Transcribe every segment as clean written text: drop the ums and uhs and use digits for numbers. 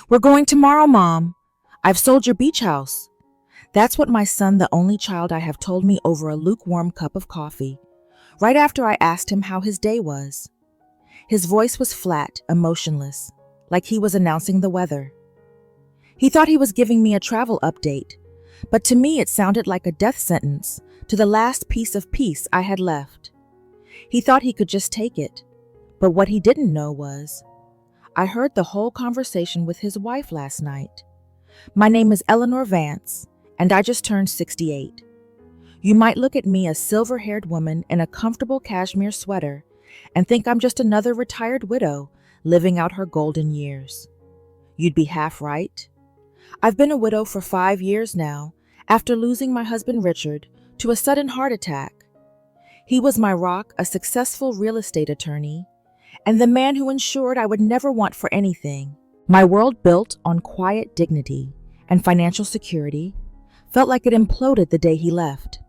We're going tomorrow, Mom. I've sold your beach house. That's what my son, the only child I have, told me over a lukewarm cup of coffee, right after I asked him how his day was. His voice was flat, emotionless, like he was announcing the weather. He thought he was giving me a travel update, but to me it sounded like a death sentence to the last piece of peace I had left. He thought he could just take it, but what he didn't know was, I heard the whole conversation with his wife last night. My name is Eleanor Vance, and I just turned 68. You might look at me, a silver-haired woman in a comfortable cashmere sweater, and think I'm just another retired widow living out her golden years. You'd be half right. I've been a widow for 5 years now, after losing my husband Richard to a sudden heart attack. He was my rock, a successful real estate attorney, and the man who ensured I would never want for anything. My world, built on quiet dignity and financial security, felt like it imploded the day he left.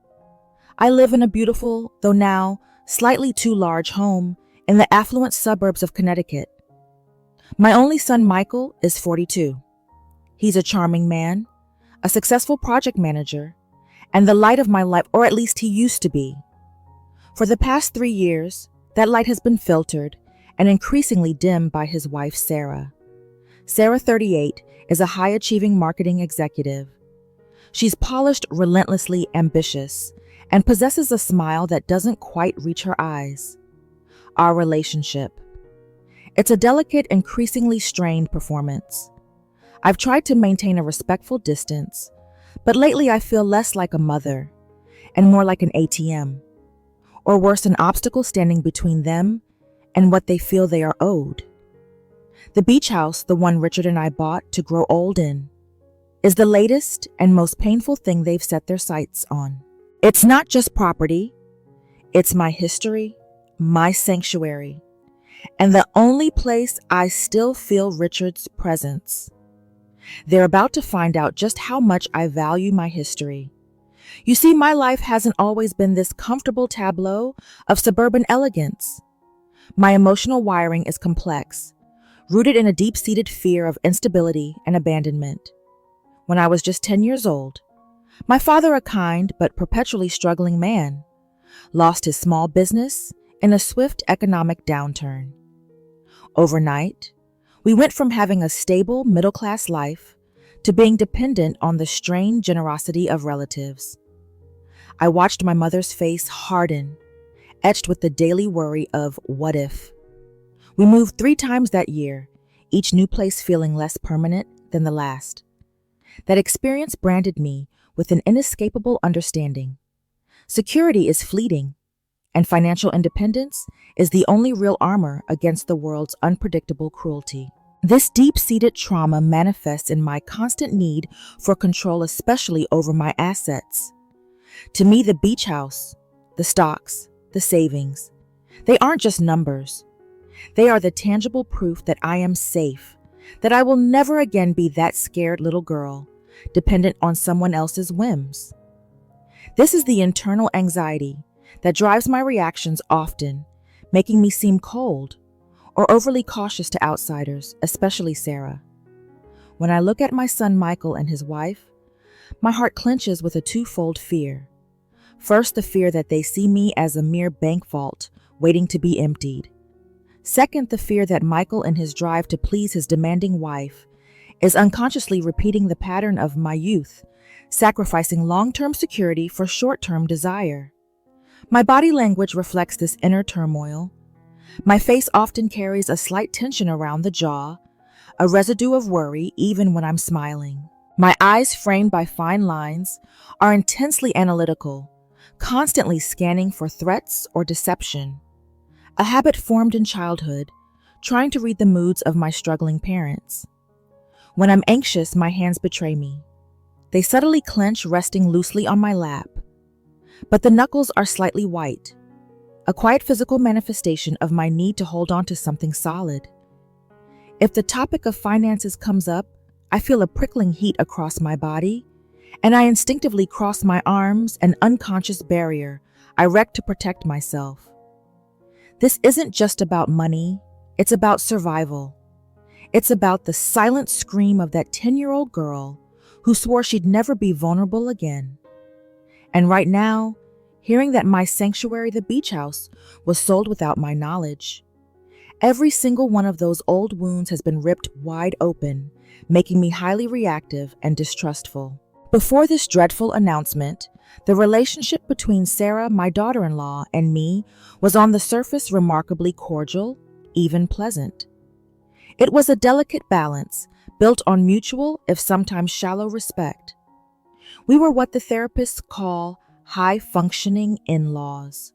I live in a beautiful, though now slightly too large, home in the affluent suburbs of Connecticut. My only son, Michael, is 42. He's a charming man, a successful project manager, and the light of my life, or at least he used to be. For the past 3 years, that light has been filtered and increasingly dim by his wife, Sarah. Sarah, 38, is a high-achieving marketing executive. She's polished, relentlessly ambitious, and possesses a smile that doesn't quite reach her eyes. Our relationship. It's a delicate, increasingly strained performance. I've tried to maintain a respectful distance, but lately I feel less like a mother and more like an ATM, or worse, an obstacle standing between them and what they feel they are owed. The beach house, the one Richard and I bought to grow old in, is the latest and most painful thing they've set their sights on. It's not just property, it's my history, my sanctuary, and the only place I still feel Richard's presence. They're about to find out just how much I value my history. You see, my life hasn't always been this comfortable tableau of suburban elegance. My emotional wiring is complex, rooted in a deep-seated fear of instability and abandonment. When I was just 10 years old, my father, a kind but perpetually struggling man, lost his small business in a swift economic downturn. Overnight, we went from having a stable, middle-class life to being dependent on the strained generosity of relatives. I watched my mother's face harden, etched with the daily worry of what if. We moved 3 times that year, each new place feeling less permanent than the last. That experience branded me with an inescapable understanding. Security is fleeting, and financial independence is the only real armor against the world's unpredictable cruelty. This deep-seated trauma manifests in my constant need for control, especially over my assets. To me, the beach house, the stocks, the savings, they aren't just numbers. They are the tangible proof that I am safe, that I will never again be that scared little girl, dependent on someone else's whims. This is the internal anxiety that drives my reactions, often making me seem cold or overly cautious to outsiders, especially Sarah. When I look at my son Michael and his wife, my heart clenches with a twofold fear. First, the fear that they see me as a mere bank vault waiting to be emptied. Second, the fear that Michael, in his drive to please his demanding wife, is unconsciously repeating the pattern of my youth, sacrificing long-term security for short-term desire. My body language reflects this inner turmoil. My face often carries a slight tension around the jaw, a residue of worry even when I'm smiling. My eyes, framed by fine lines, are intensely analytical, constantly scanning for threats or deception. A habit formed in childhood, trying to read the moods of my struggling parents. When I'm anxious, my hands betray me. They subtly clench, resting loosely on my lap. But the knuckles are slightly white, a quiet physical manifestation of my need to hold on to something solid. If the topic of finances comes up, I feel a prickling heat across my body, and I instinctively cross my arms, an unconscious barrier I erect to protect myself. This isn't just about money, it's about survival. It's about the silent scream of that 10-year-old girl who swore she'd never be vulnerable again. And right now, hearing that my sanctuary, the beach house, was sold without my knowledge. Every single one of those old wounds has been ripped wide open, making me highly reactive and distrustful. Before this dreadful announcement, the relationship between Sarah, my daughter-in-law, and me was on the surface remarkably cordial, even pleasant. It was a delicate balance, built on mutual, if sometimes shallow, respect. We were what the therapists call high-functioning in-laws.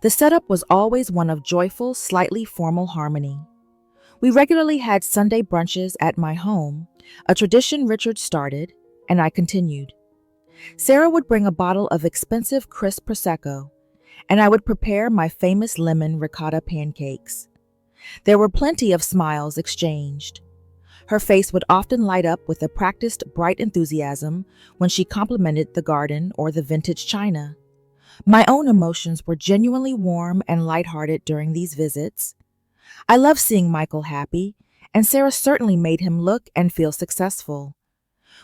The setup was always one of joyful, slightly formal harmony. We regularly had Sunday brunches at my home, a tradition Richard started, and I continued. Sarah would bring a bottle of expensive crisp Prosecco, and I would prepare my famous lemon ricotta pancakes. There were plenty of smiles exchanged. Her face would often light up with a practiced bright enthusiasm when she complimented the garden or the vintage china. My own emotions were genuinely warm and lighthearted during these visits. I loved seeing Michael happy, and Sarah certainly made him look and feel successful.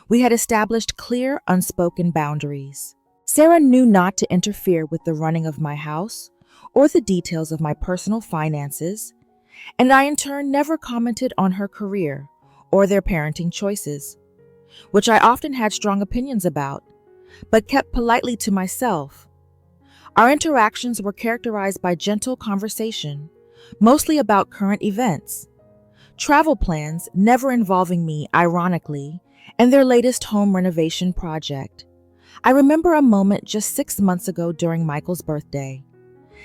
We had established clear, unspoken boundaries. Sarah knew not to interfere with the running of my house or the details of my personal finances, and I in turn never commented on her career or their parenting choices, which I often had strong opinions about, but kept politely to myself. Our interactions were characterized by gentle conversation, mostly about current events, travel plans never involving me, ironically, and their latest home renovation project. I remember a moment just 6 months ago during Michael's birthday.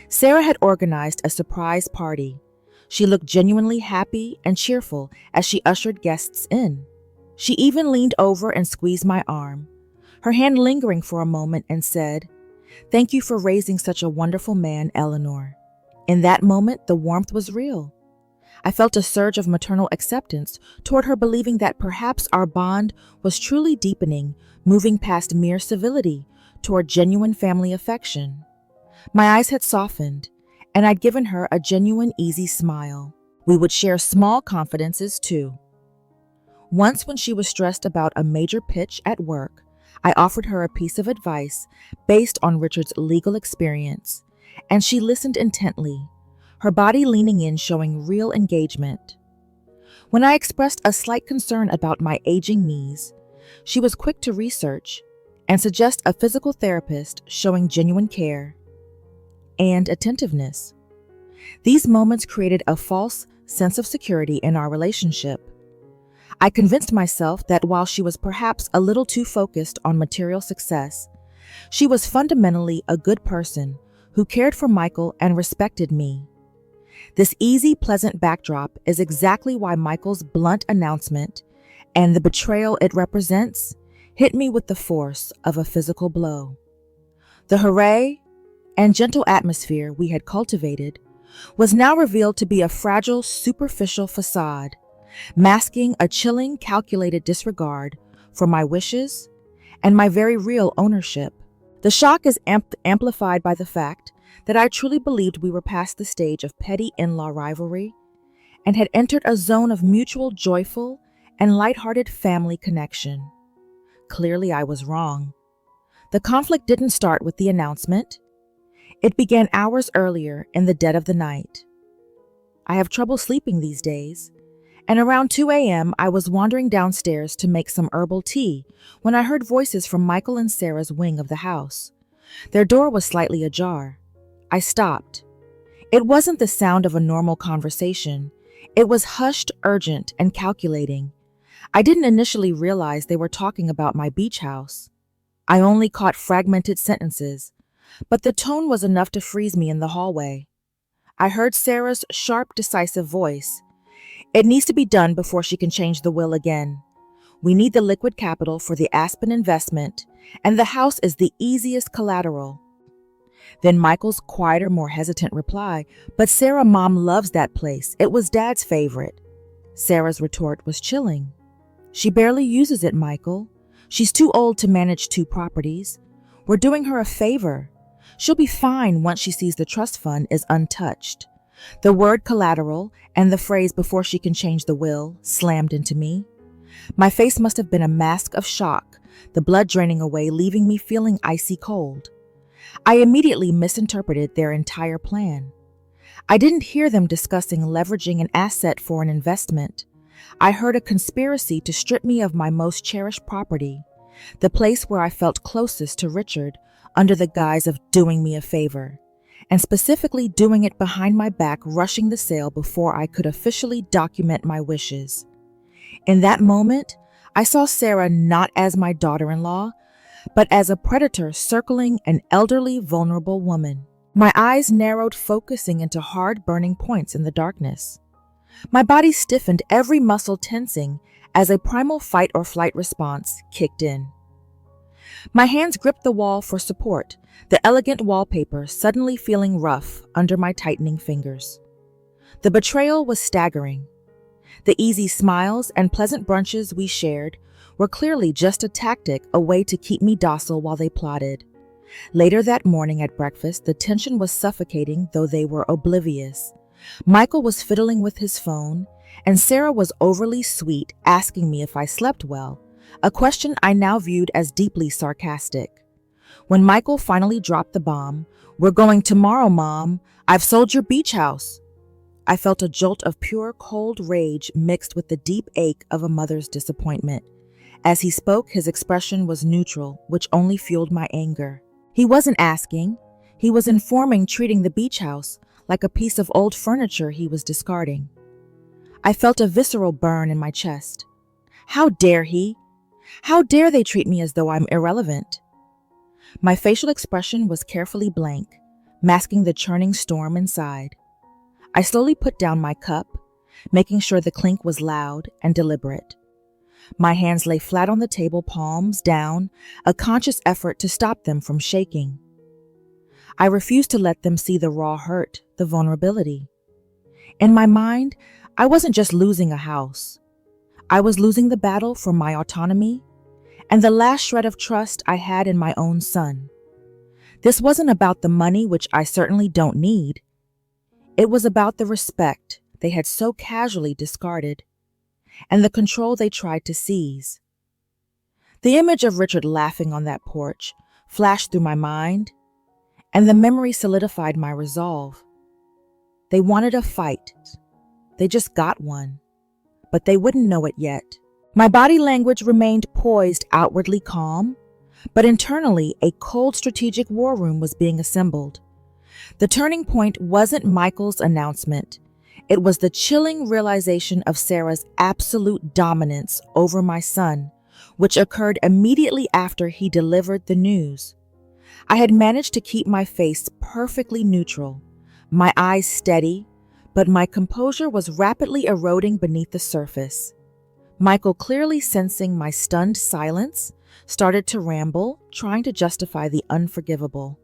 Sarah had organized a surprise party. She looked genuinely happy and cheerful as she ushered guests in. She even leaned over and squeezed my arm, her hand lingering for a moment, and said, "Thank you for raising such a wonderful man, Eleanor." In that moment, the warmth was real. I felt a surge of maternal acceptance toward her, believing that perhaps our bond was truly deepening, moving past mere civility toward genuine family affection. My eyes had softened, and I'd given her a genuine, easy smile. We would share small confidences, too. Once, when she was stressed about a major pitch at work, I offered her a piece of advice based on Richard's legal experience, and she listened intently, her body leaning in, showing real engagement. When I expressed a slight concern about my aging knees, she was quick to research and suggest a physical therapist, showing genuine care and attentiveness. These moments created a false sense of security in our relationship. I convinced myself that while she was perhaps a little too focused on material success, she was fundamentally a good person who cared for Michael and respected me. This easy, pleasant backdrop is exactly why Michael's blunt announcement and the betrayal it represents hit me with the force of a physical blow. The hooray and gentle atmosphere we had cultivated was now revealed to be a fragile, superficial facade, masking a chilling, calculated disregard for my wishes and my very real ownership. The shock is amplified by the fact that I truly believed we were past the stage of petty in-law rivalry and had entered a zone of mutual, joyful, and lighthearted family connection. Clearly, I was wrong. The conflict didn't start with the announcement. It began hours earlier, in the dead of the night. I have trouble sleeping these days, and around 2 a.m. I was wandering downstairs to make some herbal tea when I heard voices from Michael and Sarah's wing of the house. Their door was slightly ajar. I stopped. It wasn't the sound of a normal conversation. It was hushed, urgent, and calculating. I didn't initially realize they were talking about my beach house. I only caught fragmented sentences, but the tone was enough to freeze me in the hallway. I heard Sarah's sharp, decisive voice. "It needs to be done before she can change the will again. We need the liquid capital for the Aspen investment, and the house is the easiest collateral." Then Michael's quieter, more hesitant reply, "But Sarah, Mom loves that place. It was Dad's favorite." Sarah's retort was chilling. "She barely uses it, Michael. She's too old to manage 2 properties. We're doing her a favor. She'll be fine once she sees the trust fund is untouched. The word collateral and the phrase before she can change the will slammed into me. My face must have been a mask of shock, the blood draining away, leaving me feeling icy cold. I immediately misinterpreted their entire plan. I didn't hear them discussing leveraging an asset for an investment. I heard a conspiracy to strip me of my most cherished property, the place where I felt closest to Richard, under the guise of doing me a favor, and specifically doing it behind my back, rushing the sale before I could officially document my wishes. In that moment, I saw Sarah not as my daughter-in-law, but as a predator circling an elderly, vulnerable woman. My eyes narrowed, focusing into hard, burning points in the darkness. My body stiffened, every muscle tensing as a primal fight or flight response kicked in. My hands gripped the wall for support, the elegant wallpaper suddenly feeling rough under my tightening fingers. The betrayal was staggering. The easy smiles and pleasant brunches we shared were clearly just a tactic, a way to keep me docile while they plotted. Later that morning at breakfast, the tension was suffocating, though they were oblivious. Michael was fiddling with his phone, and Sarah was overly sweet, asking me if I slept well, a question I now viewed as deeply sarcastic. When Michael finally dropped the bomb, "We're going tomorrow, Mom. I've sold your beach house," I felt a jolt of pure, cold rage mixed with the deep ache of a mother's disappointment. As he spoke, his expression was neutral, which only fueled my anger. He wasn't asking. He was informing, treating the beach house like a piece of old furniture he was discarding. I felt a visceral burn in my chest. How dare he? How dare they treat me as though I'm irrelevant? My facial expression was carefully blank, masking the churning storm inside. I slowly put down my cup, making sure the clink was loud and deliberate. My hands lay flat on the table, palms down, a conscious effort to stop them from shaking. I refused to let them see the raw hurt, the vulnerability. In my mind, I wasn't just losing a house. I was losing the battle for my autonomy and the last shred of trust I had in my own son. This wasn't about the money, which I certainly don't need. It was about the respect they had so casually discarded and the control they tried to seize. The image of Richard laughing on that porch flashed through my mind, and the memory solidified my resolve. They wanted a fight. They just got one, but they wouldn't know it yet. My body language remained poised, outwardly calm, but internally a cold strategic war room was being assembled. The turning point wasn't Michael's announcement. It was the chilling realization of Sarah's absolute dominance over my son, which occurred immediately after he delivered the news. I had managed to keep my face perfectly neutral, my eyes steady, but my composure was rapidly eroding beneath the surface. Michael, clearly sensing my stunned silence, started to ramble, trying to justify the unforgivable.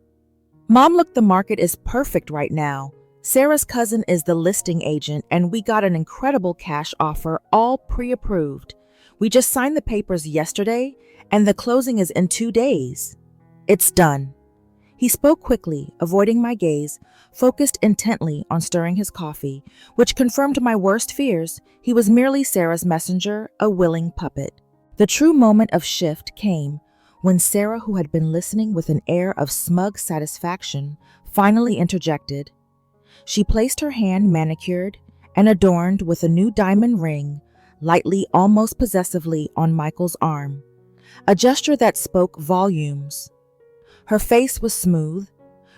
"Mom, look, the market is perfect right now. Sarah's cousin is the listing agent, and we got an incredible cash offer, all pre-approved. We just signed the papers yesterday, and the closing is in 2 days. It's done." He spoke quickly, avoiding my gaze, focused intently on stirring his coffee, which confirmed my worst fears. He was merely Sarah's messenger, a willing puppet. The true moment of shift came when Sarah, who had been listening with an air of smug satisfaction, finally interjected. She placed her hand, manicured and adorned with a new diamond ring, lightly, almost possessively, on Michael's arm, a gesture that spoke volumes. Her face was smooth,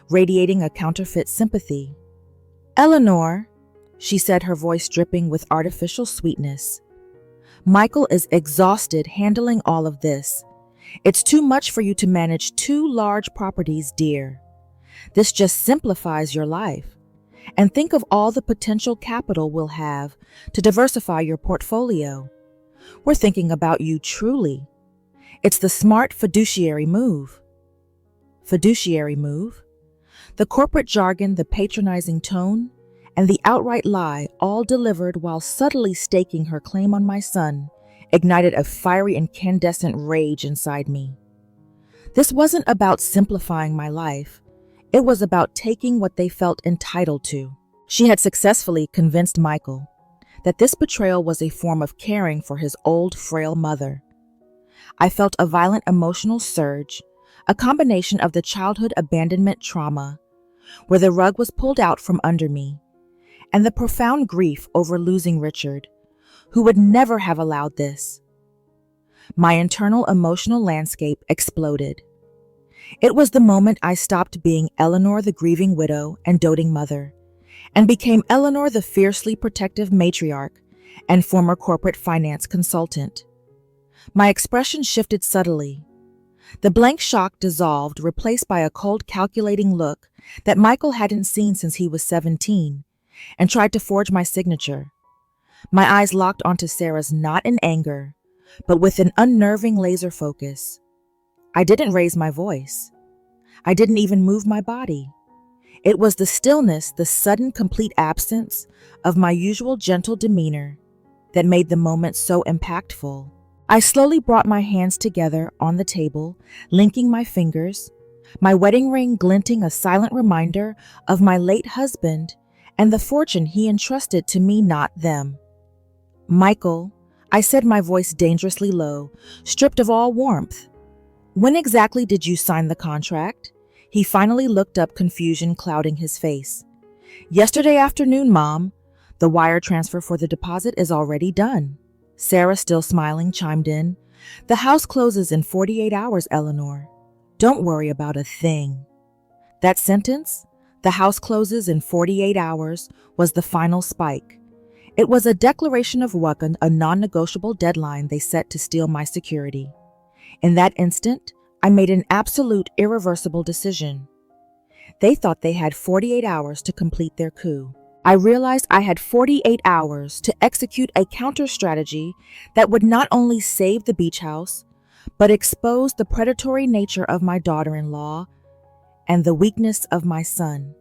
radiating a counterfeit sympathy. "Eleanor," she said, her voice dripping with artificial sweetness, "Michael is exhausted handling all of this. It's too much for you to manage 2 large properties, dear. This just simplifies your life. And think of all the potential capital we'll have to diversify your portfolio. We're thinking about you truly. It's the smart fiduciary move." Fiduciary move? The corporate jargon, the patronizing tone, and the outright lie, all delivered while subtly staking her claim on my son, ignited a fiery, incandescent rage inside me. This wasn't about simplifying my life. It was about taking what they felt entitled to. She had successfully convinced Michael that this betrayal was a form of caring for his old, frail mother. I felt a violent emotional surge, a combination of the childhood abandonment trauma, where the rug was pulled out from under me, and the profound grief over losing Richard, who would never have allowed this. My internal emotional landscape exploded. It was the moment I stopped being Eleanor the grieving widow and doting mother, and became Eleanor the fiercely protective matriarch and former corporate finance consultant. My expression shifted subtly. The blank shock dissolved, replaced by a cold, calculating look that Michael hadn't seen since he was 17, and tried to forge my signature. My eyes locked onto Sarah's, not in anger, but with an unnerving laser focus. I didn't raise my voice. I didn't even move my body. It was the stillness, the sudden, complete absence of my usual gentle demeanor that made the moment so impactful. I slowly brought my hands together on the table, linking my fingers, my wedding ring glinting, a silent reminder of my late husband and the fortune he entrusted to me, not them. "Michael," I said, my voice dangerously low, stripped of all warmth. "When exactly did you sign the contract?" He finally looked up, confusion clouding his face. "Yesterday afternoon, Mom. The wire transfer for the deposit is already done." Sarah, still smiling, chimed in. "The house closes in 48 hours, Eleanor. Don't worry about a thing." That sentence, "the house closes in 48 hours," was the final spike. It was a declaration of war, a non-negotiable deadline they set to steal my security. In that instant, I made an absolute, irreversible decision. They thought they had 48 hours to complete their coup. I realized I had 48 hours to execute a counter-strategy that would not only save the beach house, but expose the predatory nature of my daughter-in-law and the weakness of my son.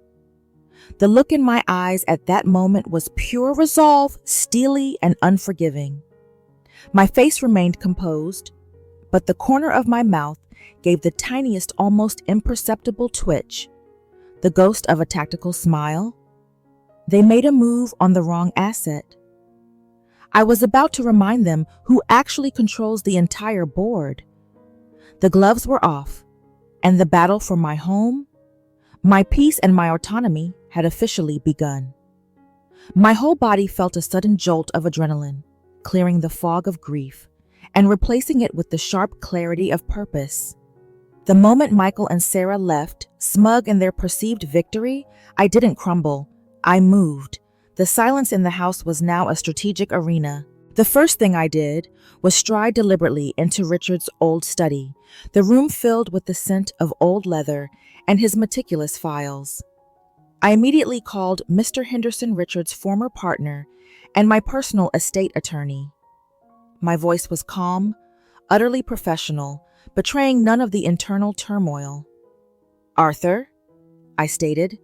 The look in my eyes at that moment was pure resolve, steely and unforgiving. My face remained composed, but the corner of my mouth gave the tiniest, almost imperceptible twitch, the ghost of a tactical smile. They made a move on the wrong asset. I was about to remind them who actually controls the entire board. The gloves were off, and the battle for my home, my peace and my autonomy had officially begun. My whole body felt a sudden jolt of adrenaline, clearing the fog of grief and replacing it with the sharp clarity of purpose. The moment Michael and Sarah left, smug in their perceived victory, I didn't crumble. I moved. The silence in the house was now a strategic arena. The first thing I did was stride deliberately into Richard's old study, the room filled with the scent of old leather and his meticulous files. I immediately called Mr. Henderson, Richard's former partner and my personal estate attorney. My voice was calm, utterly professional, betraying none of the internal turmoil. "Arthur," I stated,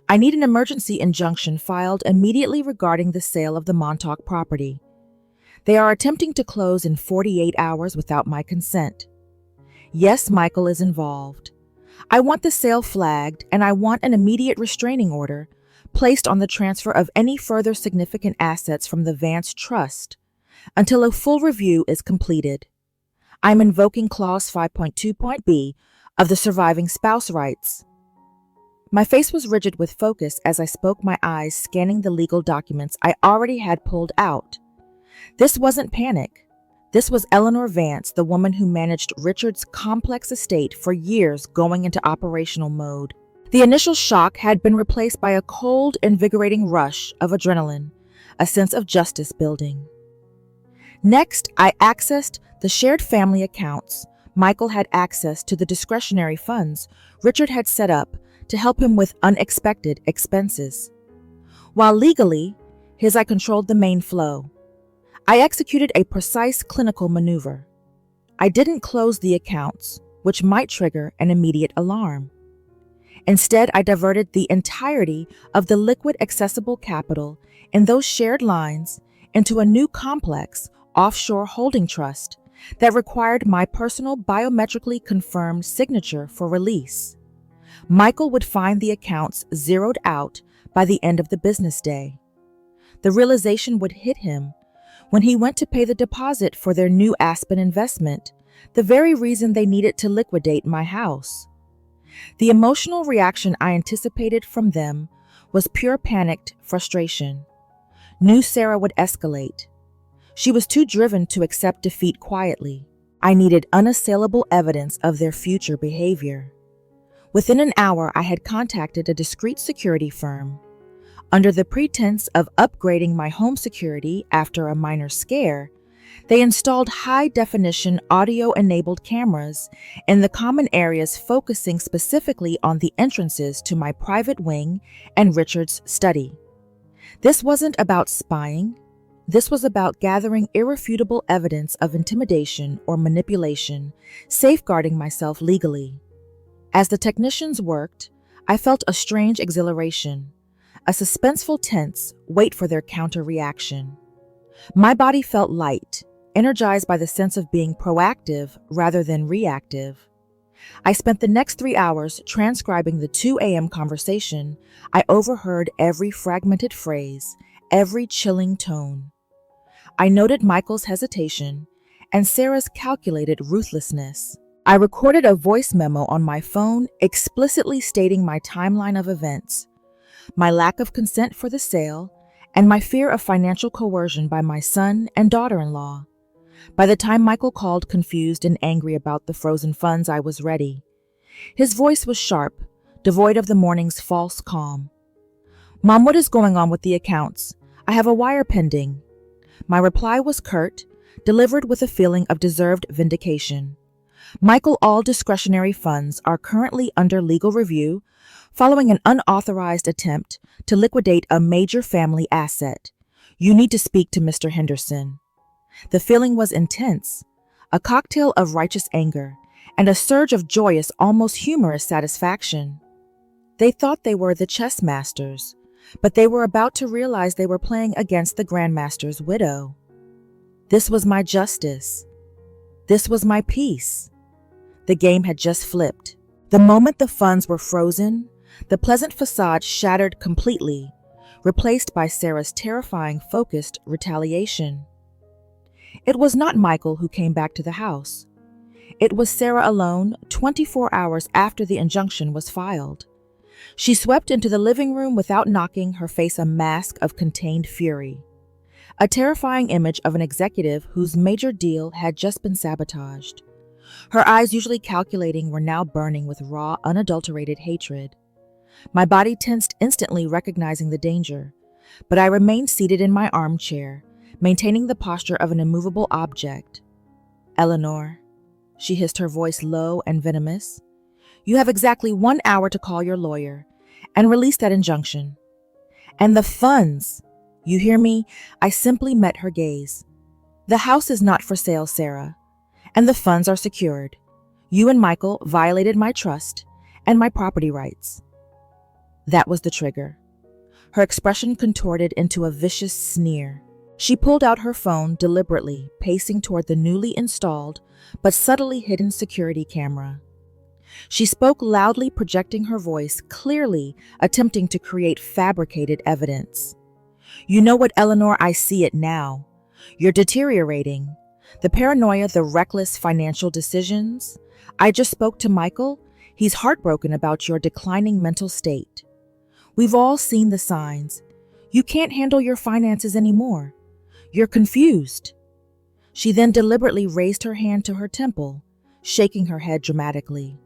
"I need an emergency injunction filed immediately regarding the sale of the Montauk property. They are attempting to close in 48 hours without my consent. Yes, Michael is involved. I want the sale flagged, and I want an immediate restraining order placed on the transfer of any further significant assets from the Vance Trust until a full review is completed. I'm invoking Clause 5.2.b of the Surviving Spouse Rights." My face was rigid with focus as I spoke, my eyes scanning the legal documents I already had pulled out. This wasn't panic. This was Eleanor Vance, the woman who managed Richard's complex estate for years, going into operational mode. The initial shock had been replaced by a cold, invigorating rush of adrenaline, a sense of justice building. Next, I accessed the shared family accounts. Michael had access to the discretionary funds Richard had set up to help him with unexpected expenses. While legally, I controlled the main flow. I executed a precise clinical maneuver. I didn't close the accounts, which might trigger an immediate alarm. Instead, I diverted the entirety of the liquid accessible capital in those shared lines into a new complex offshore holding trust that required my personal biometrically confirmed signature for release. Michael would find the accounts zeroed out by the end of the business day. The realization would hit him when he went to pay the deposit for their new Aspen investment, the very reason they needed to liquidate my house. The emotional reaction I anticipated from them was pure panicked frustration. Knew Sarah would escalate. She was too driven to accept defeat quietly. I needed unassailable evidence of their future behavior. Within an hour, I had contacted a discreet security firm. Under the pretense of upgrading my home security after a minor scare, they installed high-definition audio-enabled cameras in the common areas, focusing specifically on the entrances to my private wing and Richard's study. This wasn't about spying. This was about gathering irrefutable evidence of intimidation or manipulation, safeguarding myself legally. As the technicians worked, I felt a strange exhilaration, a suspenseful tense wait for their counter-reaction. My body felt light, energized by the sense of being proactive rather than reactive. I spent the next 3 hours transcribing the 2 a.m. conversation. I overheard every fragmented phrase, every chilling tone. I noted Michael's hesitation and Sarah's calculated ruthlessness. I recorded a voice memo on my phone explicitly stating my timeline of events, my lack of consent for the sale, and my fear of financial coercion by my son and daughter-in-law. By the time Michael called confused and angry about the frozen funds, I was ready. His voice was sharp, devoid of the morning's false calm. "Mom, what is going on with the accounts? I have a wire pending." My reply was curt, delivered with a feeling of deserved vindication. "Michael, all discretionary funds are currently under legal review following an unauthorized attempt to liquidate a major family asset. You need to speak to Mr. Henderson." The feeling was intense, a cocktail of righteous anger and a surge of joyous, almost humorous satisfaction. They thought they were the chess masters, but they were about to realize they were playing against the Grandmaster's widow. This was my justice. This was my peace. The game had just flipped. The moment the funds were frozen, the pleasant facade shattered completely, replaced by Sarah's terrifying, focused retaliation. It was not Michael who came back to the house. It was Sarah alone, 24 hours after the injunction was filed. She swept into the living room without knocking, her face a mask of contained fury. A terrifying image of an executive whose major deal had just been sabotaged. Her eyes, usually calculating, were now burning with raw, unadulterated hatred. My body tensed instantly, recognizing the danger, but I remained seated in my armchair, maintaining the posture of an immovable object. "Eleanor," she hissed, her voice low and venomous, "you have exactly 1 hour to call your lawyer and release that injunction. And the funds, you hear me?" I simply met her gaze. "The house is not for sale, Sarah, and the funds are secured. You and Michael violated my trust and my property rights." That was the trigger. Her expression contorted into a vicious sneer. She pulled out her phone deliberately, pacing toward the newly installed but subtly hidden security camera. She spoke loudly, projecting her voice, clearly attempting to create fabricated evidence. "You know what, Eleanor? I see it now. You're deteriorating. The paranoia, the reckless financial decisions. I just spoke to Michael. He's heartbroken about your declining mental state. We've all seen the signs. You can't handle your finances anymore. You're confused." She then deliberately raised her hand to her temple, shaking her head dramatically.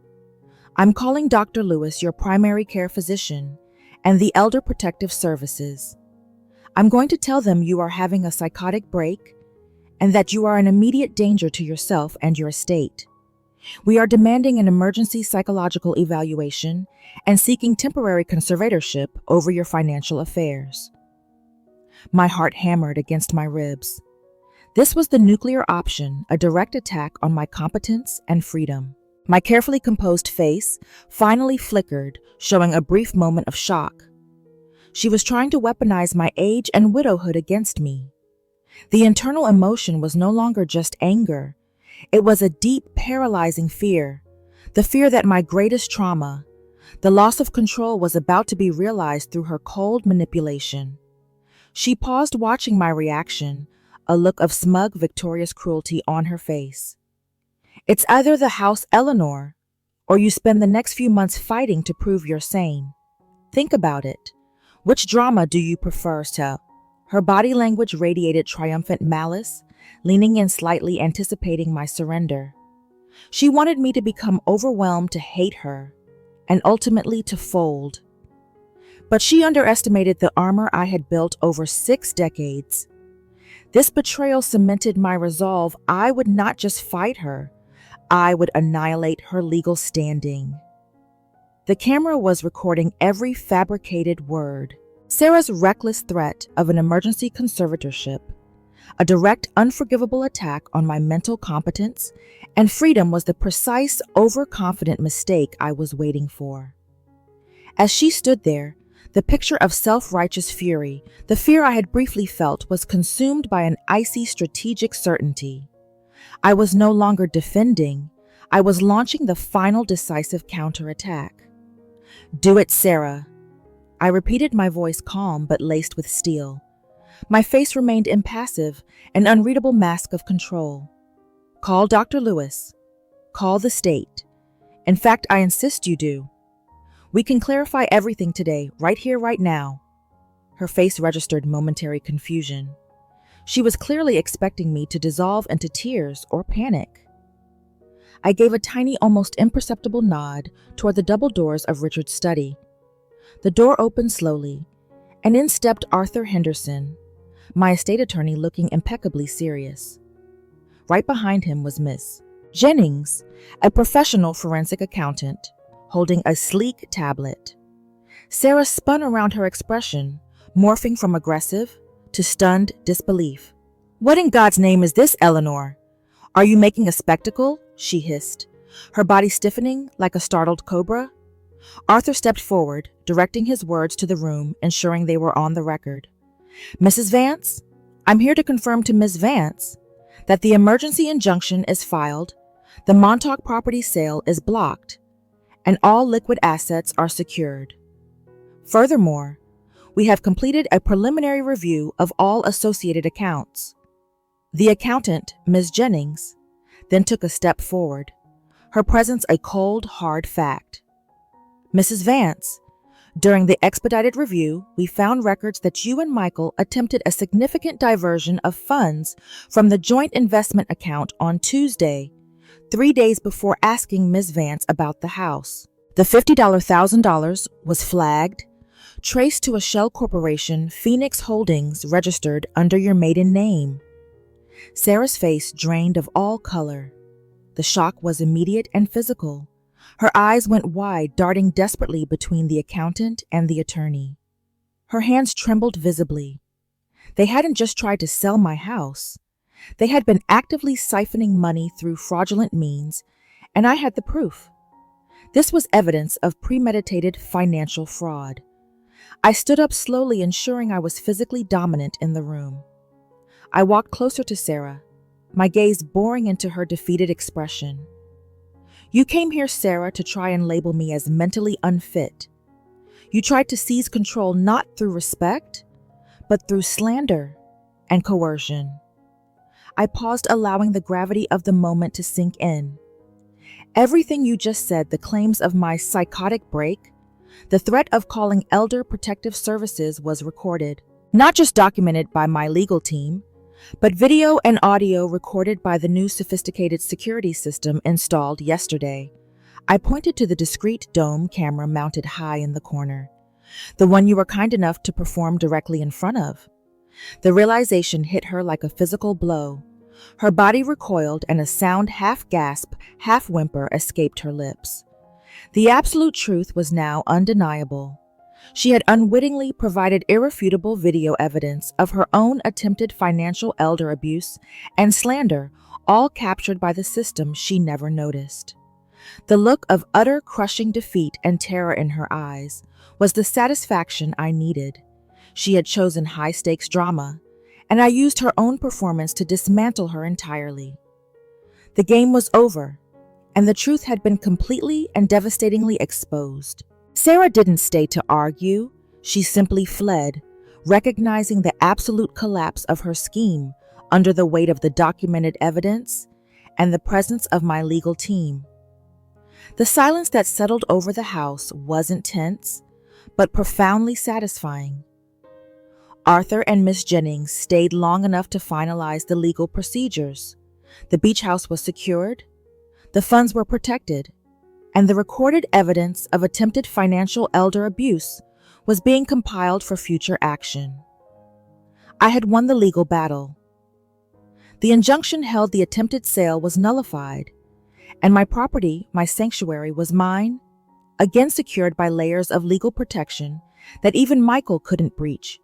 "I'm calling Dr. Lewis, your primary care physician, and the Elder Protective Services. I'm going to tell them you are having a psychotic break and that you are an immediate danger to yourself and your estate. We are demanding an emergency psychological evaluation and seeking temporary conservatorship over your financial affairs." My heart hammered against my ribs. This was the nuclear option, a direct attack on my competence and freedom. My carefully composed face finally flickered, showing a brief moment of shock. She was trying to weaponize my age and widowhood against me. The internal emotion was no longer just anger. It was a deep, paralyzing fear, the fear that my greatest trauma, The loss of control was about to be realized through her cold manipulation. She paused, watching my reaction, a look of smug, victorious cruelty on her face. It's either the house, Eleanor, or you spend the next few months fighting to prove you're sane. Think about it. Which drama do you prefer, Sel? Her body language radiated triumphant malice, leaning in slightly, anticipating my surrender. She wanted me to become overwhelmed, to hate her, and ultimately to fold. But she underestimated the armor I had built over 6 decades. This betrayal cemented my resolve. I would not just fight her, I would annihilate her legal standing. The camera was recording every fabricated word. Sarah's reckless threat of an emergency conservatorship, a direct, unforgivable attack on my mental competence and freedom, was the precise, overconfident mistake I was waiting for. As she stood there, the picture of self-righteous fury, the fear I had briefly felt, was consumed by an icy, strategic certainty. I was no longer defending, I was launching the final decisive counterattack. "Do it, Sarah." I repeated, my voice calm but laced with steel. My face remained impassive, an unreadable mask of control. "Call Dr. Lewis. Call the state. In fact, I insist you do. We can clarify everything today, right here, right now." Her face registered momentary confusion. She was clearly expecting me to dissolve into tears or panic. I gave a tiny, almost imperceptible nod toward the double doors of Richard's study. The door opened slowly, and in stepped Arthur Henderson, my estate attorney, looking impeccably serious. Right behind him was Miss Jennings, a professional forensic accountant, holding a sleek tablet. Sarah spun around, her expression morphing from aggressive to stunned disbelief. "What in God's name is this, Eleanor? Are you making a spectacle?" she hissed, her body stiffening like a startled cobra. Arthur stepped forward, directing his words to the room, ensuring they were on the record. "Mrs. Vance, I'm here to confirm to Ms. Vance that the emergency injunction is filed, the Montauk property sale is blocked, and all liquid assets are secured. Furthermore, we have completed a preliminary review of all associated accounts." The accountant, Ms. Jennings, then took a step forward, her presence a cold, hard fact. "Mrs. Vance, during the expedited review, we found records that you and Michael attempted a significant diversion of funds from the joint investment account on Tuesday, 3 days before asking Ms. Vance about the house. The $50,000 was flagged, traced to a shell corporation, Phoenix Holdings, registered under your maiden name." Sarah's face drained of all color. The shock was immediate and physical. Her eyes went wide, darting desperately between the accountant and the attorney. Her hands trembled visibly. They hadn't just tried to sell my house. They had been actively siphoning money through fraudulent means, and I had the proof. This was evidence of premeditated financial fraud. I stood up slowly, ensuring I was physically dominant in the room. I walked closer to Sarah, my gaze boring into her defeated expression. "You came here, Sarah, to try and label me as mentally unfit. You tried to seize control not through respect, but through slander and coercion." I paused, allowing the gravity of the moment to sink in. Everything you just said, the claims of my psychotic break, the threat of calling Elder Protective Services, was recorded, not just documented by my legal team, but video and audio recorded by the new sophisticated security system installed yesterday. I pointed to the discreet dome camera mounted high in the corner, the one you were kind enough to perform directly in front of. The realization hit her like a physical blow. Her body recoiled, and a sound, half gasp, half whimper, escaped her lips. The absolute truth was now undeniable. She had unwittingly provided irrefutable video evidence of her own attempted financial elder abuse and slander, all captured by the system she never noticed. The look of utter, crushing defeat and terror in her eyes was the satisfaction I needed. She had chosen high-stakes drama, and I used her own performance to dismantle her entirely. The game was over, and the truth had been completely and devastatingly exposed. Sarah didn't stay to argue, she simply fled, recognizing the absolute collapse of her scheme under the weight of the documented evidence and the presence of my legal team. The silence that settled over the house wasn't tense, but profoundly satisfying. Arthur and Miss Jennings stayed long enough to finalize the legal procedures. The beach house was secured, the funds were protected, and the recorded evidence of attempted financial elder abuse was being compiled for future action. I had won the legal battle. The injunction held the attempted sale was nullified, and my property, my sanctuary, was mine, again secured by layers of legal protection that even Michael couldn't breach,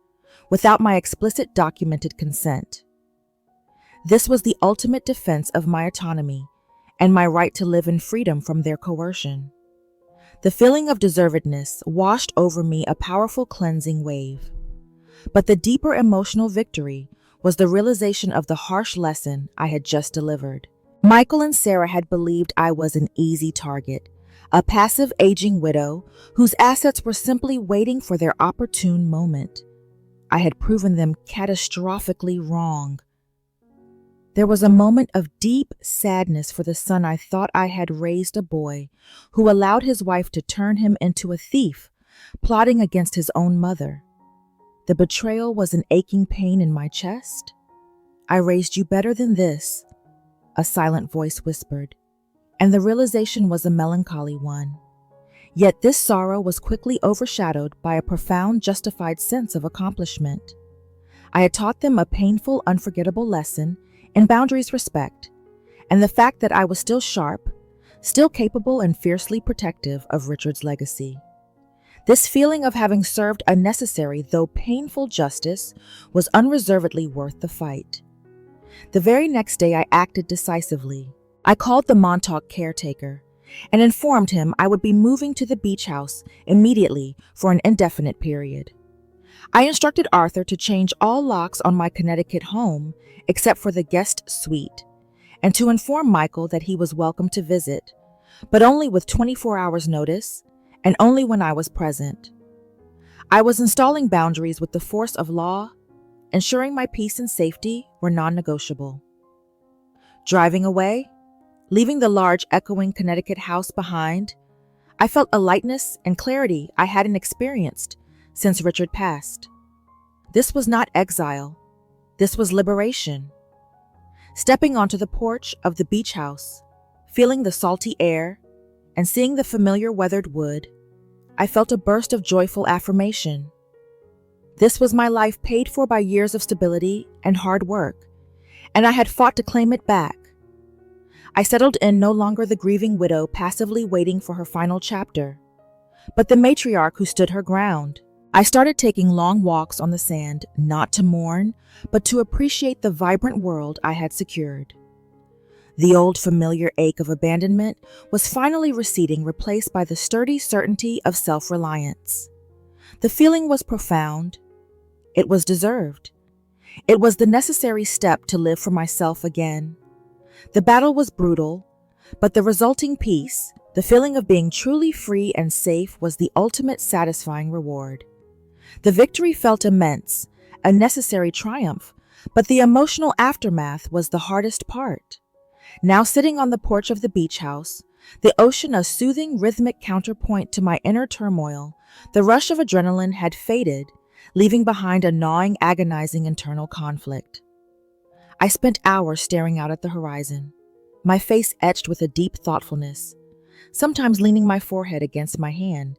without my explicit documented consent. This was the ultimate defense of my autonomy and my right to live in freedom from their coercion. The feeling of deservedness washed over me a powerful cleansing wave. But the deeper emotional victory was the realization of the harsh lesson I had just delivered. Michael and Sarah had believed I was an easy target, a passive aging widow whose assets were simply waiting for their opportune moment. I had proven them catastrophically wrong. There was a moment of deep sadness for the son I thought I had raised, a boy who allowed his wife to turn him into a thief, plotting against his own mother. The betrayal was an aching pain in my chest. "I raised you better than this," a silent voice whispered, and the realization was a melancholy one. Yet this sorrow was quickly overshadowed by a profound, justified sense of accomplishment. I had taught them a painful, unforgettable lesson in boundaries respect, and the fact that I was still sharp, still capable and fiercely protective of Richard's legacy. This feeling of having served a necessary, though painful, justice was unreservedly worth the fight. The very next day I acted decisively. I called the Montauk caretaker and informed him I would be moving to the beach house immediately for an indefinite period. I instructed Arthur to change all locks on my Connecticut home except for the guest suite, and to inform Michael that he was welcome to visit, but only with 24 hours notice and only when I was present. I was installing boundaries with the force of law, ensuring my peace and safety were non-negotiable. Driving away, leaving the large echoing Connecticut house behind, I felt a lightness and clarity I hadn't experienced since Richard passed. This was not exile. This was liberation. Stepping onto the porch of the beach house, feeling the salty air, and seeing the familiar weathered wood, I felt a burst of joyful affirmation. This was my life paid for by years of stability and hard work, and I had fought to claim it back. I settled in no longer the grieving widow passively waiting for her final chapter, but the matriarch who stood her ground. I started taking long walks on the sand, not to mourn, but to appreciate the vibrant world I had secured. The old familiar ache of abandonment was finally receding, replaced by the sturdy certainty of self-reliance. The feeling was profound. It was deserved. It was the necessary step to live for myself again. The battle was brutal, but the resulting peace, the feeling of being truly free and safe, was the ultimate satisfying reward. The victory felt immense, a necessary triumph, but the emotional aftermath was the hardest part. Now sitting on the porch of the beach house, the ocean a soothing rhythmic counterpoint to my inner turmoil, the rush of adrenaline had faded, leaving behind a gnawing, agonizing internal conflict. I spent hours staring out at the horizon, my face etched with a deep thoughtfulness, sometimes leaning my forehead against my hand,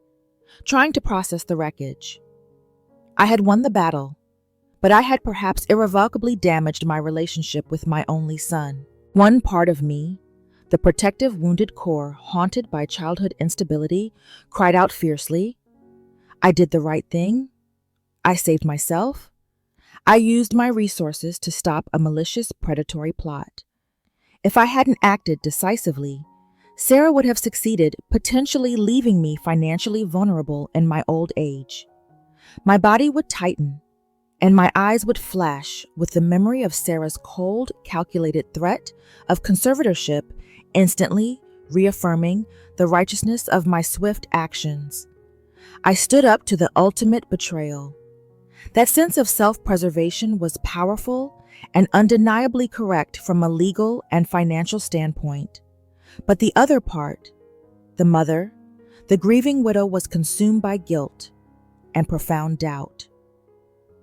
trying to process the wreckage. I had won the battle, but I had perhaps irrevocably damaged my relationship with my only son. One part of me, the protective wounded core haunted by childhood instability, cried out fiercely, I did the right thing. I saved myself. I used my resources to stop a malicious predatory plot. If I hadn't acted decisively, Sarah would have succeeded, potentially leaving me financially vulnerable in my old age. My body would tighten, and my eyes would flash with the memory of Sarah's cold, calculated threat of conservatorship, instantly reaffirming the righteousness of my swift actions. I stood up to the ultimate betrayal. That sense of self-preservation was powerful and undeniably correct from a legal and financial standpoint. But the other part, the mother, the grieving widow, was consumed by guilt and profound doubt.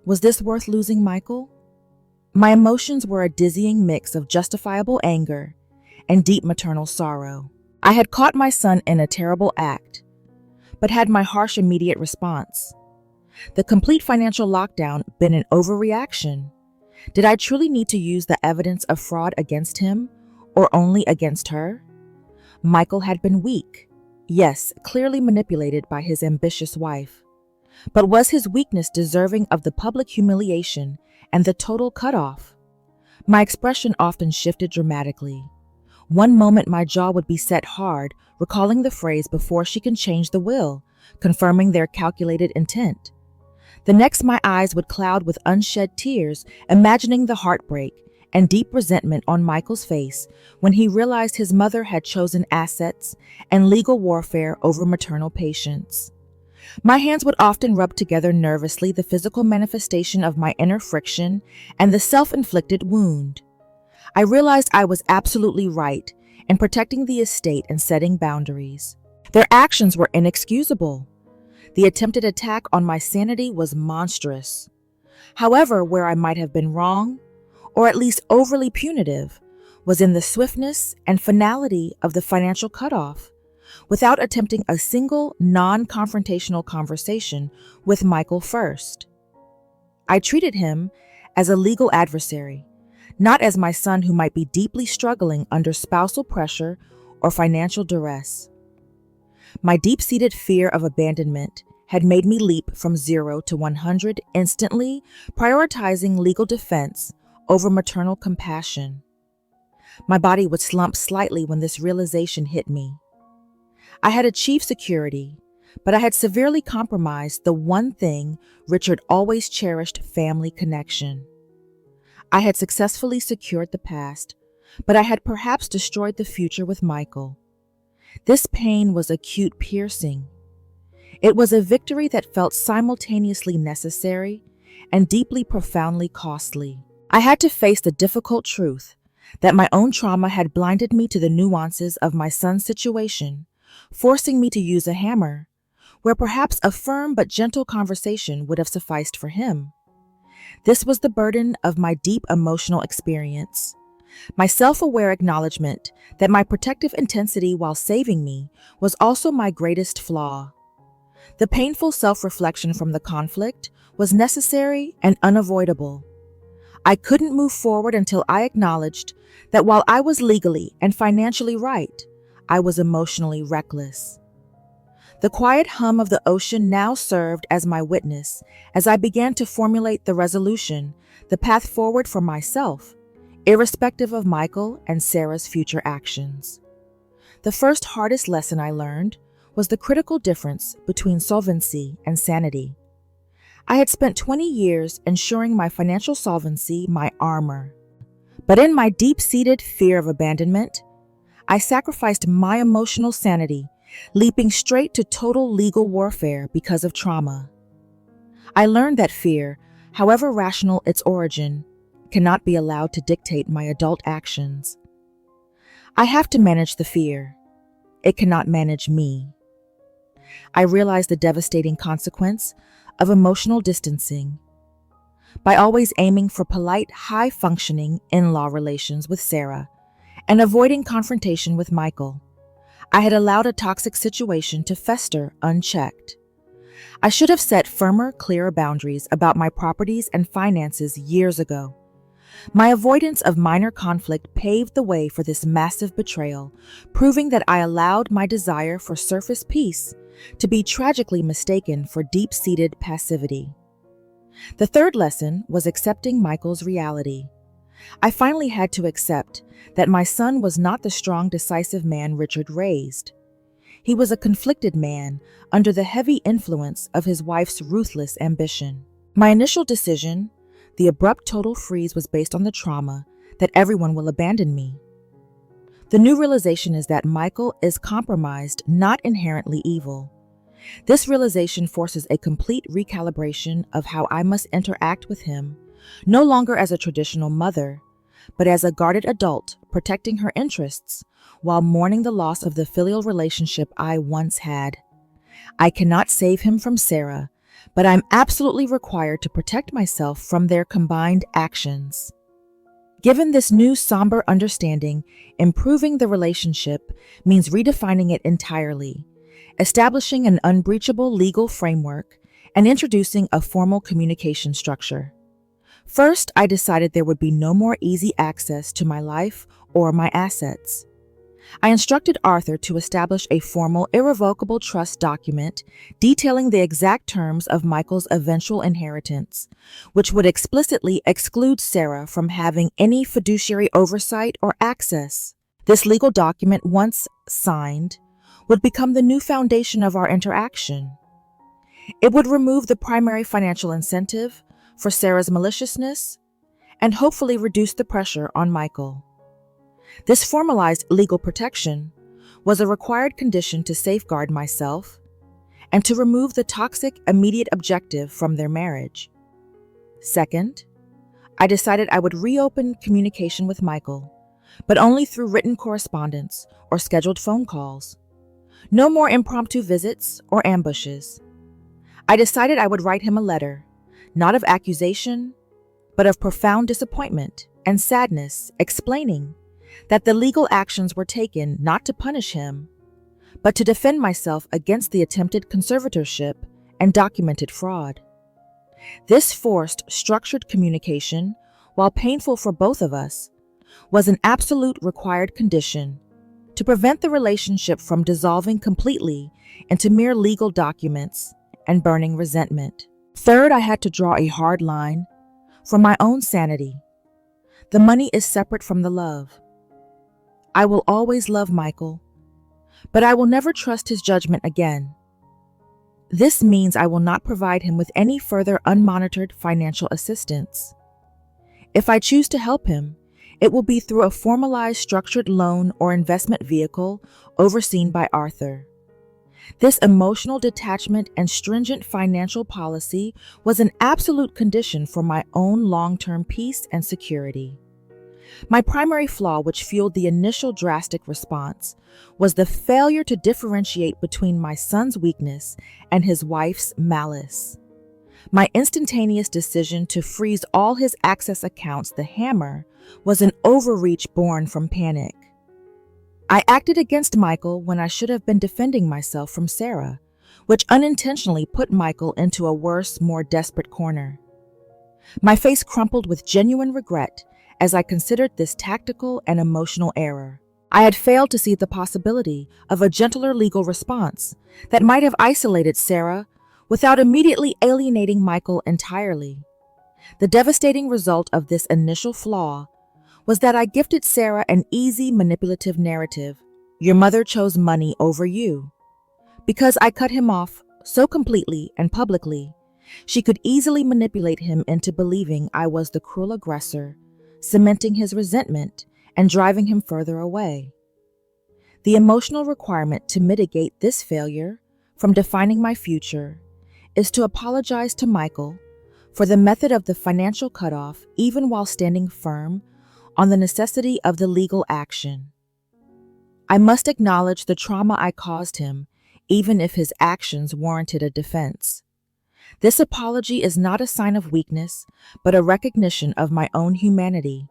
Was this worth losing Michael? My emotions were a dizzying mix of justifiable anger and deep maternal sorrow. I had caught my son in a terrible act, but had my harsh immediate response. The complete financial lockdown been an overreaction? Did I truly need to use the evidence of fraud against him, or only against her? Michael had been weak, yes, clearly manipulated by his ambitious wife. But was his weakness deserving of the public humiliation and the total cutoff? My expression often shifted dramatically. One moment my jaw would be set hard, recalling the phrase "before she can change the will," confirming their calculated intent. The next my eyes would cloud with unshed tears, imagining the heartbreak and deep resentment on Michael's face when he realized his mother had chosen assets and legal warfare over maternal patience. My hands would often rub together nervously, the physical manifestation of my inner friction and the self-inflicted wound. I realized I was absolutely right in protecting the estate and setting boundaries. Their actions were inexcusable. The attempted attack on my sanity was monstrous. However, where I might have been wrong, or at least overly punitive, was in the swiftness and finality of the financial cutoff, without attempting a single non-confrontational conversation with Michael first. I treated him as a legal adversary, not as my son who might be deeply struggling under spousal pressure or financial duress. My deep-seated fear of abandonment had made me leap from 0 to 100 instantly, prioritizing legal defense over maternal compassion. My body would slump slightly when this realization hit me. I had achieved security, but I had severely compromised the one thing Richard always cherished: family connection. I had successfully secured the past, but I had perhaps destroyed the future with Michael. This pain was acute, piercing. It was a victory that felt simultaneously necessary and deeply, profoundly costly. I had to face the difficult truth that my own trauma had blinded me to the nuances of my son's situation, forcing me to use a hammer, where perhaps a firm but gentle conversation would have sufficed for him. This was the burden of my deep emotional experience, my self-aware acknowledgement that my protective intensity while saving me was also my greatest flaw. The painful self-reflection from the conflict was necessary and unavoidable. I couldn't move forward until I acknowledged that while I was legally and financially right, I was emotionally reckless. The quiet hum of the ocean now served as my witness as I began to formulate the resolution, the path forward for myself, irrespective of Michael and Sarah's future actions. The first hardest lesson I learned was the critical difference between solvency and sanity. I had spent 20 years ensuring my financial solvency my armor. But in my deep-seated fear of abandonment, I sacrificed my emotional sanity, leaping straight to total legal warfare because of trauma. I learned that fear, however rational its origin, cannot be allowed to dictate my adult actions. I have to manage the fear. It cannot manage me. I realized the devastating consequence of emotional distancing. By always aiming for polite, high-functioning in-law relations with Sarah and avoiding confrontation with Michael, I had allowed a toxic situation to fester unchecked. I should have set firmer, clearer boundaries about my properties and finances years ago. My avoidance of minor conflict paved the way for this massive betrayal, proving that I allowed my desire for surface peace to be tragically mistaken for deep-seated passivity. The third lesson was accepting Michael's reality. I finally had to accept that my son was not the strong, decisive man Richard raised. He was a conflicted man under the heavy influence of his wife's ruthless ambition. My initial decision, the abrupt total freeze, was based on the trauma that everyone will abandon me. The new realization is that Michael is compromised, not inherently evil. This realization forces a complete recalibration of how I must interact with him, no longer as a traditional mother, but as a guarded adult protecting her interests while mourning the loss of the filial relationship I once had. I cannot save him from Sarah, but I'm absolutely required to protect myself from their combined actions. Given this new somber understanding, improving the relationship means redefining it entirely, establishing an unbreachable legal framework, and introducing a formal communication structure. First, I decided there would be no more easy access to my life or my assets. I instructed Arthur to establish a formal, irrevocable trust document detailing the exact terms of Michael's eventual inheritance, which would explicitly exclude Sarah from having any fiduciary oversight or access. This legal document, once signed, would become the new foundation of our interaction. It would remove the primary financial incentive for Sarah's maliciousness and hopefully reduce the pressure on Michael. This formalized legal protection was a required condition to safeguard myself and to remove the toxic immediate objective from their marriage. Second, I decided I would reopen communication with Michael, but only through written correspondence or scheduled phone calls. No more impromptu visits or ambushes. I decided I would write him a letter, not of accusation, but of profound disappointment and sadness, explaining that the legal actions were taken not to punish him, but to defend myself against the attempted conservatorship and documented fraud. This forced, structured communication, while painful for both of us, was an absolute required condition to prevent the relationship from dissolving completely into mere legal documents and burning resentment. Third, I had to draw a hard line for my own sanity. The money is separate from the love. I will always love Michael, but I will never trust his judgment again. This means I will not provide him with any further unmonitored financial assistance. If I choose to help him, it will be through a formalized structured loan or investment vehicle overseen by Arthur. This emotional detachment and stringent financial policy was an absolute condition for my own long-term peace and security. My primary flaw, which fueled the initial drastic response, was the failure to differentiate between my son's weakness and his wife's malice. My instantaneous decision to freeze all his access accounts, the hammer, was an overreach born from panic. I acted against Michael when I should have been defending myself from Sarah, which unintentionally put Michael into a worse, more desperate corner. My face crumpled with genuine regret as I considered this tactical and emotional error. I had failed to see the possibility of a gentler legal response that might have isolated Sarah without immediately alienating Michael entirely. The devastating result of this initial flaw was that I gifted Sarah an easy, manipulative narrative. Your mother chose money over you. Because I cut him off so completely and publicly, she could easily manipulate him into believing I was the cruel aggressor, cementing his resentment and driving him further away. The emotional requirement to mitigate this failure from defining my future is to apologize to Michael for the method of the financial cutoff, even while standing firm on the necessity of the legal action. I must acknowledge the trauma I caused him, even if his actions warranted a defense. This apology is not a sign of weakness, but a recognition of my own humanity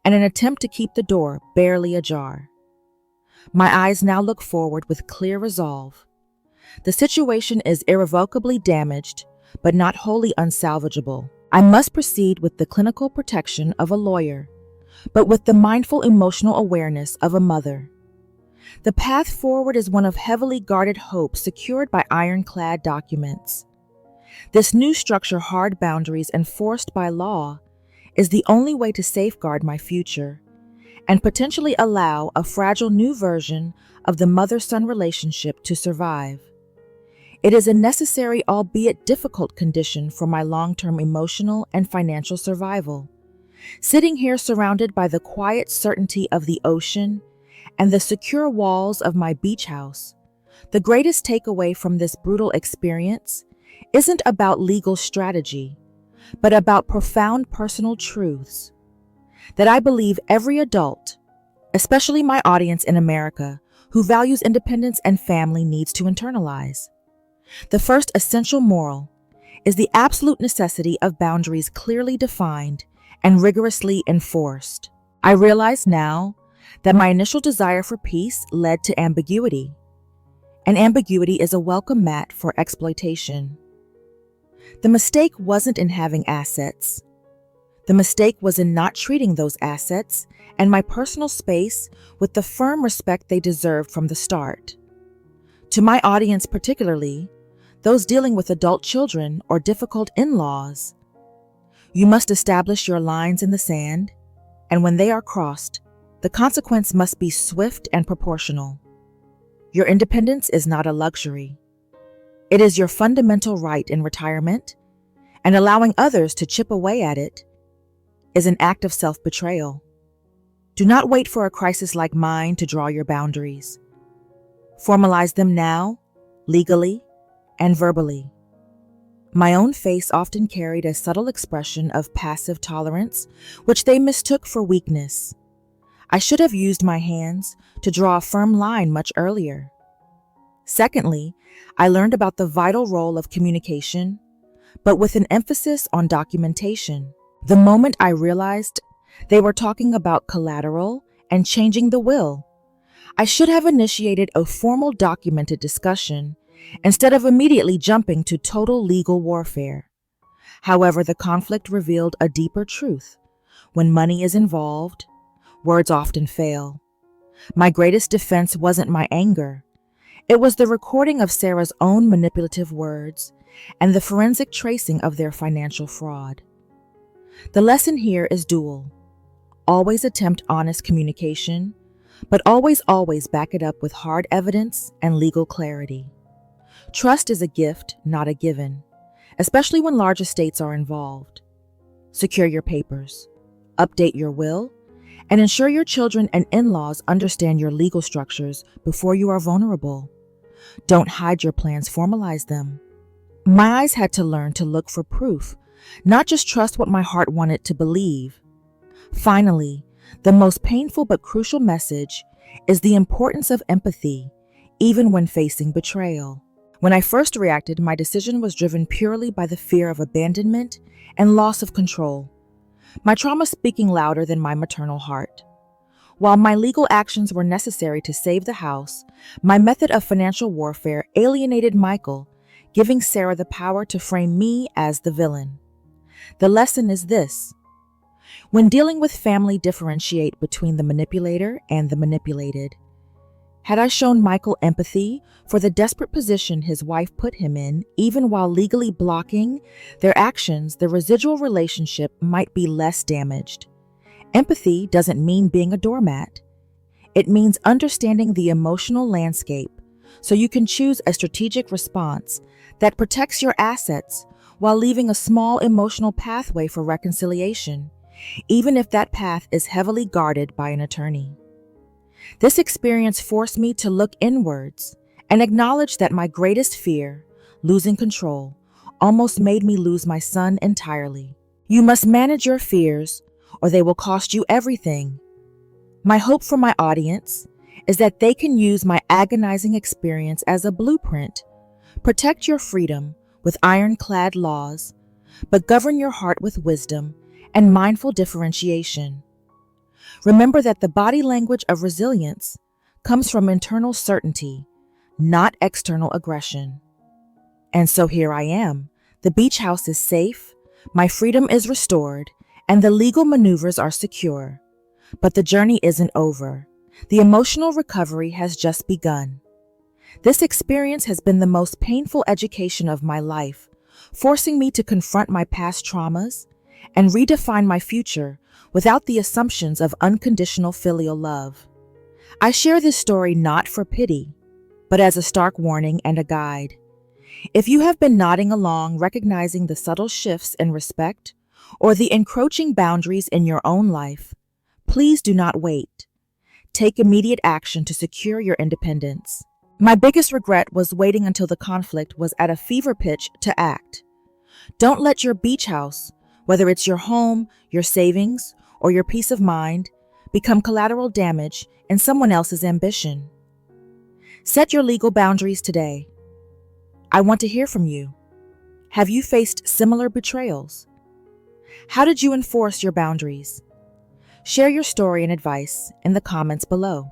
and an attempt to keep the door barely ajar. My eyes now look forward with clear resolve. The situation is irrevocably damaged, but not wholly unsalvageable. I must proceed with the clinical protection of a lawyer, but with the mindful emotional awareness of a mother. The path forward is one of heavily guarded hope secured by ironclad documents. This new structure, hard boundaries enforced by law, is the only way to safeguard my future and potentially allow a fragile new version of the mother-son relationship to survive. It is a necessary, albeit difficult, condition for my long-term emotional and financial survival. Sitting here surrounded by the quiet certainty of the ocean and the secure walls of my beach house, The greatest takeaway from this brutal experience isn't about legal strategy, but about profound personal truths that I believe every adult, especially my audience in America, who values independence and family, needs to internalize. The first essential moral is the absolute necessity of boundaries clearly defined and rigorously enforced. I realize now that my initial desire for peace led to ambiguity, and ambiguity is a welcome mat for exploitation. The mistake wasn't in having assets. The mistake was in not treating those assets and my personal space with the firm respect they deserved from the start. To my audience particularly, those dealing with adult children or difficult in-laws, you must establish your lines in the sand, and when they are crossed, the consequence must be swift and proportional. Your independence is not a luxury. It is your fundamental right in retirement, and allowing others to chip away at it is an act of self-betrayal. Do not wait for a crisis like mine to draw your boundaries. Formalize them now, legally and verbally. My own face often carried a subtle expression of passive tolerance, which they mistook for weakness. I should have used my hands to draw a firm line much earlier. Secondly, I learned about the vital role of communication, but with an emphasis on documentation. The moment I realized they were talking about collateral and changing the will, I should have initiated a formal documented discussion instead of immediately jumping to total legal warfare. However, the conflict revealed a deeper truth. When money is involved, words often fail. My greatest defense wasn't my anger. It was the recording of Sarah's own manipulative words and the forensic tracing of their financial fraud. The lesson here is dual. Always attempt honest communication, but always back it up with hard evidence and legal clarity. Trust is a gift, not a given, especially when large estates are involved. Secure your papers, update your will, and ensure your children and in-laws understand your legal structures before you are vulnerable. Don't hide your plans, formalize them. My eyes had to learn to look for proof, not just trust what my heart wanted to believe. Finally, the most painful but crucial message is the importance of empathy, even when facing betrayal. When I first reacted, my decision was driven purely by the fear of abandonment and loss of control, my trauma speaking louder than my maternal heart. While my legal actions were necessary to save the house, my method of financial warfare alienated Michael, giving Sarah the power to frame me as the villain. The lesson is this: when dealing with family, differentiate between the manipulator and the manipulated. Had I shown Michael empathy for the desperate position his wife put him in, even while legally blocking their actions, the residual relationship might be less damaged. Empathy doesn't mean being a doormat. It means understanding the emotional landscape so you can choose a strategic response that protects your assets while leaving a small emotional pathway for reconciliation, even if that path is heavily guarded by an attorney. This experience forced me to look inwards and acknowledge that my greatest fear, losing control, almost made me lose my son entirely. You must manage your fears, or they will cost you everything. My hope for my audience is that they can use my agonizing experience as a blueprint. Protect your freedom with ironclad laws, but govern your heart with wisdom and mindful differentiation. Remember that the body language of resilience comes from internal certainty, not external aggression. And so here I am. The beach house is safe, my freedom is restored, and the legal maneuvers are secure. But the journey isn't over. The emotional recovery has just begun. This experience has been the most painful education of my life, forcing me to confront my past traumas and redefine my future without the assumptions of unconditional filial love. I share this story not for pity, but as a stark warning and a guide. If you have been nodding along, recognizing the subtle shifts in respect or the encroaching boundaries in your own life, please do not wait. Take immediate action to secure your independence. My biggest regret was waiting until the conflict was at a fever pitch to act. Don't let your beach house, whether it's your home, your savings, or your peace of mind, become collateral damage in someone else's ambition. Set your legal boundaries today. I want to hear from you. Have you faced similar betrayals? How did you enforce your boundaries? Share your story and advice in the comments below.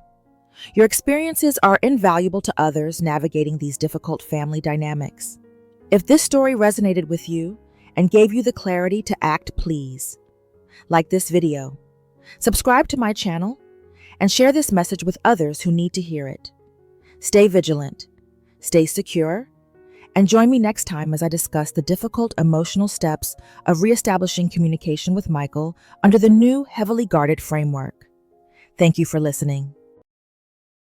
Your experiences are invaluable to others navigating these difficult family dynamics. If this story resonated with you and gave you the clarity to act, please like this video, subscribe to my channel, and share this message with others who need to hear it. Stay vigilant, stay secure, and join me next time as I discuss the difficult emotional steps of reestablishing communication with Michael under the new heavily guarded framework. Thank you for listening.